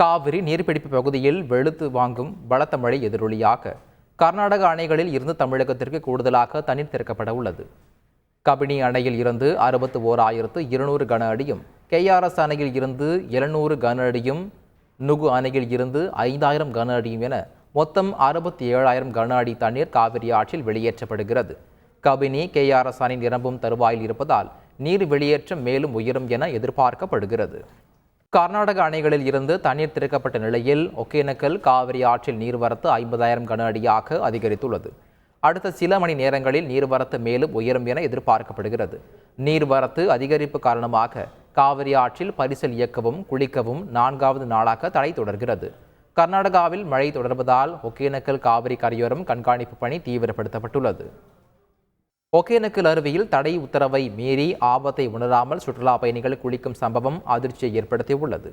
காவிரி நீர்பிடிப்பு பகுதியில் வெளுத்து வாங்கும் பலத்த மழை எதிரொலியாக கர்நாடக அணைகளில் இருந்து தமிழகத்திற்கு கூடுதலாக தண்ணீர் திறக்கப்பட உள்ளது. கபினி அணையில் இருந்து 61,200 கன அடியும், KRS அணையில் இருந்து 700 கன அடியும், நுகு அணையில் இருந்து 5,000 கன அடியும் என மொத்தம் 67,000 கன அடி தண்ணீர் காவிரி ஆற்றில் வெளியேற்றப்படுகிறது. கபினி KRS அணை நிரம்பும் தருவாயில் இருப்பதால் நீர் வெளியேற்றம் மேலும் உயரும் என எதிர்பார்க்கப்படுகிறது. கர்நாடக அணைகளில் இருந்து தண்ணீர் திறக்கப்பட்ட நிலையில் ஒகேனக்கல் காவிரி ஆற்றில் நீர்வரத்து 50,000 கன அடியாக அதிகரித்துள்ளது. அடுத்த சில மணி நேரங்களில் நீர்வரத்து மேலும் உயரும் என எதிர்பார்க்கப்படுகிறது. நீர்வரத்து அதிகரிப்பு காரணமாக காவிரி ஆற்றில் பரிசல் இயக்கவும் குளிக்கவும் 4வது நாளாக தடை தொடர்கிறது. கர்நாடகாவில் மழை தொடர்வதால் ஒகேனக்கல் காவிரி கரையோரம் கண்காணிப்பு பணி தீவிரப்படுத்தப்பட்டுள்ளது. ஒகேனக்கல் அருவியில் தடை உத்தரவை மீறி ஆபத்தை உணராமல் சுற்றுலா பயணிகள் குளிக்கும் சம்பவம் அதிர்ச்சியை ஏற்படுத்தியுள்ளது.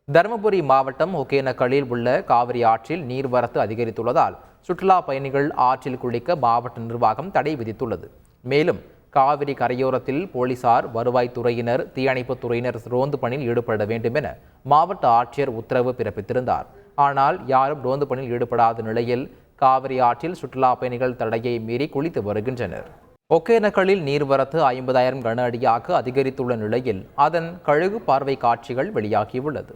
தருமபுரி மாவட்டம் ஒகேனக்கலில் உள்ள காவிரி ஆற்றில் நீர்வரத்து அதிகரித்துள்ளதால் சுற்றுலா பயணிகள் ஆற்றில் குளிக்க மாவட்ட நிர்வாகம் தடை விதித்துள்ளது. மேலும் காவிரி கரையோரத்தில் போலீசார், வருவாய்த்துறையினர், தீயணைப்புத் துறையினர் ரோந்து பணியில் ஈடுபட வேண்டும் என மாவட்ட ஆட்சியர் உத்தரவு பிறப்பித்திருந்தார். ஆனால் யாரும் ரோந்து பணியில் ஈடுபடாத நிலையில் காவிரி ஆற்றில் சுற்றுலா பயணிகள் தடையை மீறி குளித்து வருகின்றனர். ஒகேனக்கலில் நீர்வரத்து 50,000 கன அடியாக அதிகரித்துள்ள நிலையில் அதன் கழுகு பார்வை காட்சிகள் வெளியாகியுள்ளது.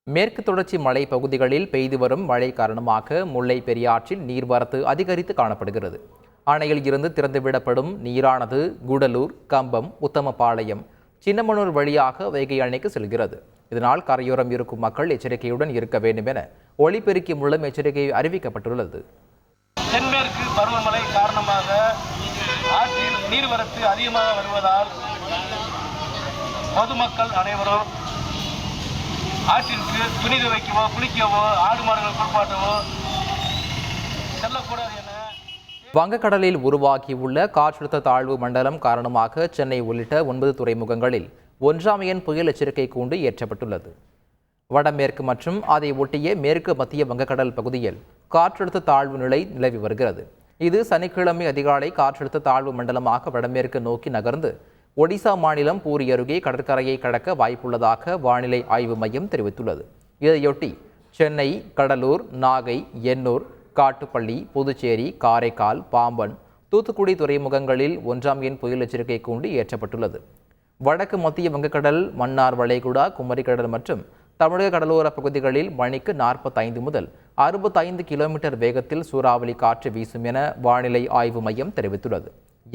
மேற்கு தொடர்ச்சி மலை பகுதிகளில் பெய்து வரும் மழை காரணமாக முல்லை பெரியாற்றில் நீர்வரத்து அதிகரித்து காணப்படுகிறது. அணையில் இருந்து திறந்துவிடப்படும் நீரானது கூடலூர், கம்பம், உத்தமபாளையம், சின்னமனூர் வழியாக வைகை அணைக்கு செல்கிறது. இதனால் கரையோரம் இருக்கும் மக்கள் எச்சரிக்கையுடன் இருக்க வேண்டும் என ஒலிபெருக்கி மூலம் எச்சரிக்கை அறிவிக்கப்பட்டுள்ளது. தென்மேற்கு பருவமழை காரணமாக ஆற்றில் நீர்வரத்து அதிகமாக வருவதால் பொதுமக்கள் அனைவரும் ஆற்றிற்கு துணி துவைக்கவோ, குளிக்கவோ, ஆடு மாடுகள் குளிப்பாட்டவோ செல்லக்கூடாது என. வங்கக்கடலில் உருவாகியுள்ள காற்றழுத்த தாழ்வு மண்டலம் காரணமாக சென்னை உள்ளிட்ட 9 துறைமுகங்களில் 1ஆம் எண் புயல் எச்சரிக்கை கூண்டு ஏற்றப்பட்டுள்ளது. வடமேற்கு மற்றும் அதை ஒட்டிய மேற்கு மத்திய வங்கக்கடல் பகுதியில் காற்றழுத்த தாழ்வு நிலை நிலவி வருகிறது. இது சனிக்கிழமை அதிகாலை காற்றழுத்த தாழ்வு மண்டலமாக வடமேற்கு நோக்கி நகர்ந்து ஒடிசா மாநிலம் பூரி அருகே கடற்கரையை கடக்க வாய்ப்புள்ளதாக வானிலை ஆய்வு மையம் தெரிவித்துள்ளது. இதையொட்டி சென்னை, கடலூர், நாகை, எண்ணூர், காட்டுப்பள்ளி, புதுச்சேரி, காரைக்கால், பாம்பன், தூத்துக்குடி துறைமுகங்களில் 1ஆம் எண் புயல் எச்சரிக்கை கூண்டு ஏற்றப்பட்டுள்ளது. வடக்கு மத்திய வங்கக்கடல், மன்னார் வளைகுடா, குமரிக்கடல் மற்றும் தமிழக கடலோர பகுதிகளில் மணிக்கு 45 முதல் 65 கிலோமீட்டர் வேகத்தில் சூறாவளி காற்று வீசும் என வானிலை ஆய்வு மையம் தெரிவித்துள்ளது.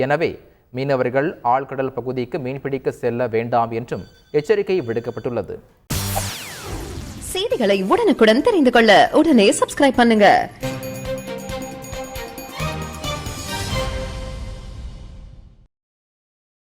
எனவே மீனவர்கள் ஆழ்கடல் பகுதிக்கு மீன்பிடிக்க செல்ல வேண்டாம் என்றும் எச்சரிக்கை விடுக்கப்பட்டுள்ளது. செய்திகளை உடனுக்குடன் தெரிந்து கொள்ள உடனே சப்ஸ்கிரைப் பண்ணுங்க.